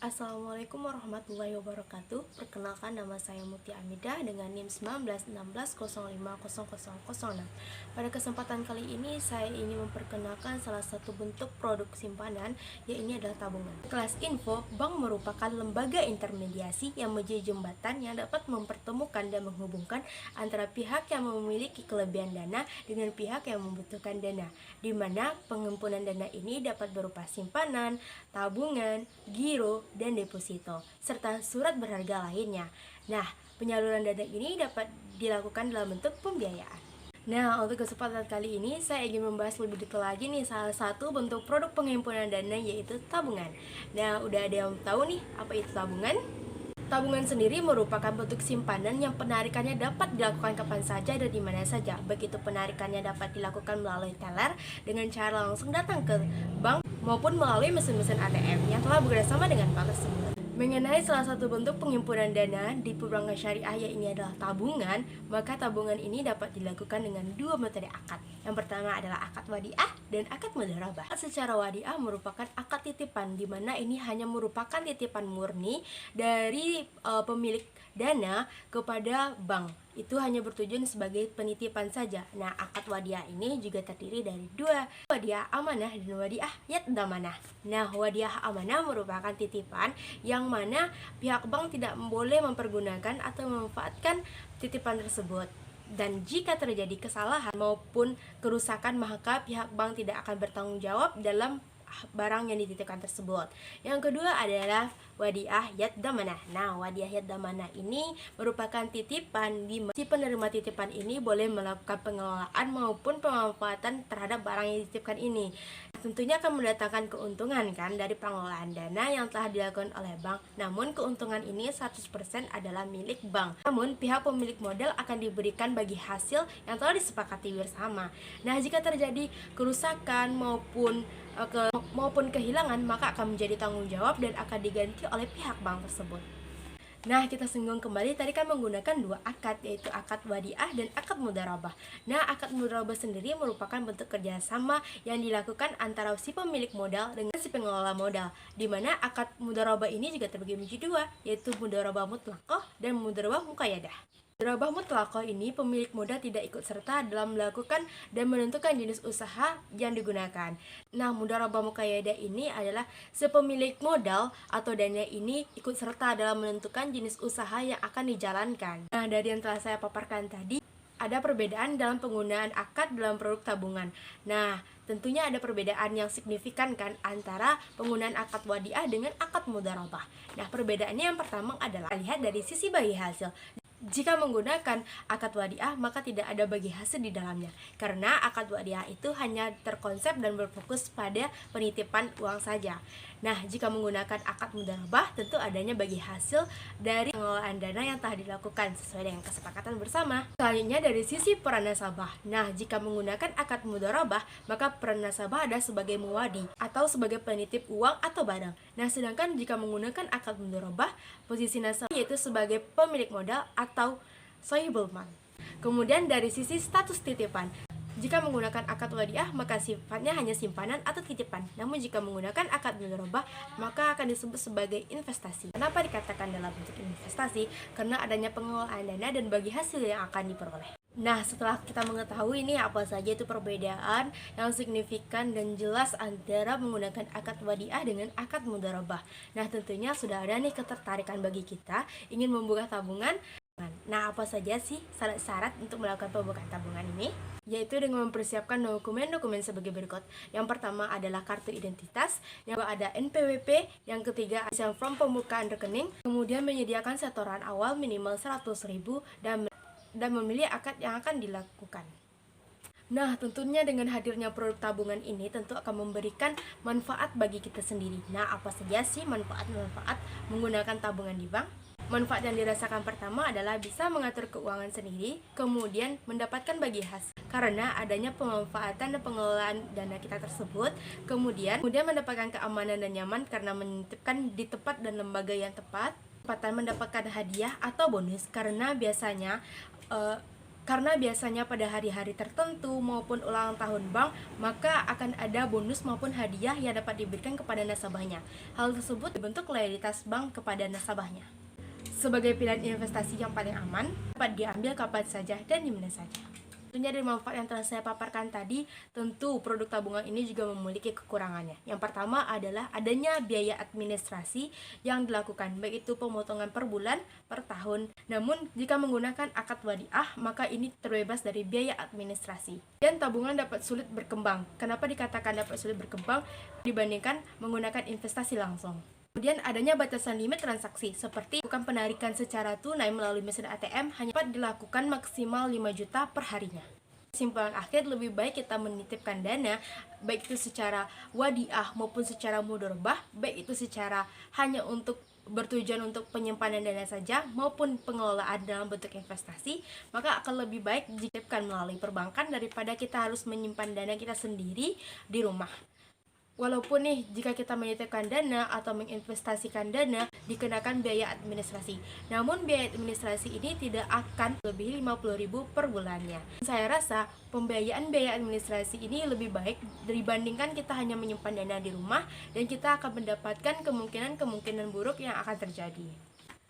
Assalamualaikum warahmatullahi wabarakatuh. Perkenalkan, nama saya Mutia Amidah dengan NIM 1916050006. Pada kesempatan kali ini saya ingin memperkenalkan salah satu bentuk produk simpanan, yaitu adalah tabungan. Kelas info, bank merupakan lembaga intermediasi yang menjadi jembatan yang dapat mempertemukan dan menghubungkan antara pihak yang memiliki kelebihan dana dengan pihak yang membutuhkan dana, di mana penghimpunan dana ini dapat berupa simpanan, tabungan, giro, dan deposito, serta surat berharga lainnya. Nah, penyaluran dana ini dapat dilakukan dalam bentuk pembiayaan. Nah, untuk kesempatan kali ini saya ingin membahas lebih detail lagi nih salah satu bentuk produk penghimpunan dana, yaitu tabungan. Nah, udah ada yang tahu nih apa itu tabungan? Tabungan sendiri merupakan bentuk simpanan yang penarikannya dapat dilakukan kapan saja dan di mana saja. Begitu penarikannya dapat dilakukan melalui teller dengan cara langsung datang ke bank maupun melalui mesin-mesin ATM yang telah bekerjasama dengan bank tersebut. Mengenai salah satu bentuk penghimpunan dana di perbankan syariah, yang ini adalah tabungan, maka tabungan ini dapat dilakukan dengan dua metode akad. Yang pertama adalah akad wadiah dan akad mudharabah. Secara wadiah merupakan akad titipan, di mana ini hanya merupakan titipan murni dari pemilik dana kepada bank. Itu hanya bertujuan sebagai penitipan saja. Nah, akad wadiah ini juga terdiri dari dua, wadiah amanah dan wadiah yadamanah. Nah, wadiah amanah merupakan titipan yang mana pihak bank tidak boleh mempergunakan atau memanfaatkan titipan tersebut. Dan jika terjadi kesalahan maupun kerusakan, maka pihak bank tidak akan bertanggung jawab dalam barang yang dititipkan tersebut. Yang kedua adalah wadiah yadamanah. Nah, wadiah yadamanah ini merupakan titipan di mana si penerima titipan ini boleh melakukan pengelolaan maupun pemanfaatan terhadap barang yang dititipkan ini. Tentunya akan mendatangkan keuntungan kan dari pengelolaan dana yang telah dilakukan oleh bank. Namun keuntungan ini 100% adalah milik bank. Namun pihak pemilik modal akan diberikan bagi hasil yang telah disepakati bersama. Nah, jika terjadi kerusakan maupun kehilangan, maka akan menjadi tanggung jawab dan akan diganti oleh pihak bank tersebut. Nah, kita singgung kembali tadi kan menggunakan dua akad, yaitu akad wadiah dan akad mudharabah. Nah, akad mudharabah sendiri merupakan bentuk kerjasama yang dilakukan antara si pemilik modal dengan si pengelola modal, di mana akad mudharabah ini juga terbagi menjadi dua, yaitu mudharabah mutlaqah dan mudharabah muqayyadah. Mudharabah mutlaqah ini pemilik modal tidak ikut serta dalam melakukan dan menentukan jenis usaha yang digunakan. Nah, mudharabah muqayyadah ini adalah sepemilik modal atau dana ini ikut serta dalam menentukan jenis usaha yang akan dijalankan. Nah, dari yang telah saya paparkan tadi, ada perbedaan dalam penggunaan akad dalam produk tabungan. Nah, tentunya ada perbedaan yang signifikan kan antara penggunaan akad wadiah dengan akad mudharabah. Nah, perbedaannya yang pertama adalah lihat dari sisi bagi hasil. Jika menggunakan akad wadiah, maka tidak ada bagi hasil di dalamnya, karena akad wadiah itu hanya terkonsep dan berfokus pada penitipan uang saja. Nah, jika menggunakan akad mudharabah, tentu adanya bagi hasil dari pengelolaan dana yang telah dilakukan sesuai dengan kesepakatan bersama. Selanjutnya dari sisi peran nasabah. Nah, jika menggunakan akad mudharabah, maka peran nasabah ada sebagai muwadi atau sebagai penitip uang atau barang. Nah, sedangkan jika menggunakan akad mudharabah, posisi nasabah yaitu sebagai pemilik modal atau sohibul mal. Kemudian dari sisi status titipan, jika menggunakan akad wadiah maka sifatnya hanya simpanan atau titipan. Namun jika menggunakan akad mudharabah maka akan disebut sebagai investasi. Kenapa dikatakan dalam bentuk investasi? Karena adanya pengelolaan dana dan bagi hasil yang akan diperoleh. Nah, setelah kita mengetahui ini apa saja itu perbedaan yang signifikan dan jelas antara menggunakan akad wadiah dengan akad mudharabah. Nah, tentunya sudah ada nih ketertarikan bagi kita ingin membuka tabungan. Nah, apa saja sih syarat-syarat untuk melakukan pembukaan tabungan ini? Yaitu dengan mempersiapkan dokumen-dokumen sebagai berikut. Yang pertama adalah kartu identitas, yang kedua ada NPWP, yang ketiga ada form pembukaan rekening, kemudian menyediakan setoran awal minimal 100.000 dan memilih akad yang akan dilakukan. Nah, tentunya dengan hadirnya produk tabungan ini tentu akan memberikan manfaat bagi kita sendiri. Nah, apa saja sih manfaat-manfaat menggunakan tabungan di bank? Manfaat yang dirasakan pertama adalah bisa mengatur keuangan sendiri, kemudian mendapatkan bagi hasil karena adanya pemanfaatan dan pengelolaan dana kita tersebut, kemudian mendapatkan keamanan dan nyaman karena menitipkan di tempat dan lembaga yang tepat, kesempatan mendapatkan hadiah atau bonus karena biasanya Karena biasanya pada hari-hari tertentu maupun ulang tahun bank, maka akan ada bonus maupun hadiah yang dapat diberikan kepada nasabahnya. Hal tersebut dibentuk loyalitas bank kepada nasabahnya. Sebagai pilihan investasi yang paling aman, dapat diambil kapan saja dan di mana saja. Tentunya dari manfaat yang telah saya paparkan tadi, tentu produk tabungan ini juga memiliki kekurangannya. Yang pertama adalah adanya biaya administrasi yang dilakukan, baik itu pemotongan per bulan, per tahun. Namun, jika menggunakan akad wadiah, maka ini terbebas dari biaya administrasi. Dan tabungan dapat sulit berkembang. Kenapa dikatakan dapat sulit berkembang dibandingkan menggunakan investasi langsung? Kemudian adanya batasan limit transaksi, seperti bukan penarikan secara tunai melalui mesin ATM hanya dapat dilakukan maksimal 5 juta per harinya. Kesimpulan akhir, lebih baik kita menitipkan dana, baik itu secara wadiah maupun secara mudorobah, baik itu secara hanya untuk bertujuan untuk penyimpanan dana saja maupun pengelolaan dalam bentuk investasi, maka akan lebih baik dititipkan melalui perbankan daripada kita harus menyimpan dana kita sendiri di rumah. Walaupun nih, jika kita menitipkan dana atau menginvestasikan dana, dikenakan biaya administrasi. Namun biaya administrasi ini tidak akan lebih 50.000 per bulannya. Saya rasa pembiayaan biaya administrasi ini lebih baik dibandingkan kita hanya menyimpan dana di rumah dan kita akan mendapatkan kemungkinan buruk yang akan terjadi.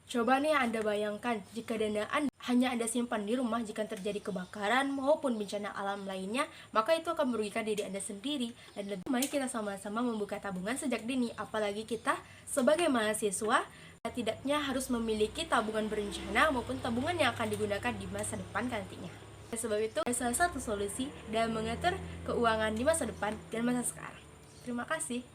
Coba nih Anda bayangkan jika dana Anda hanya Anda simpan di rumah, jika terjadi kebakaran maupun bencana alam lainnya, maka itu akan merugikan diri Anda sendiri. Dan lebih mari kita sama-sama membuka tabungan sejak dini, apalagi kita sebagai mahasiswa tidaknya harus memiliki tabungan berencana maupun tabungan yang akan digunakan di masa depan nantinya. Sebab itu, salah satu solusi dalam mengatur keuangan di masa depan dan masa sekarang. Terima kasih.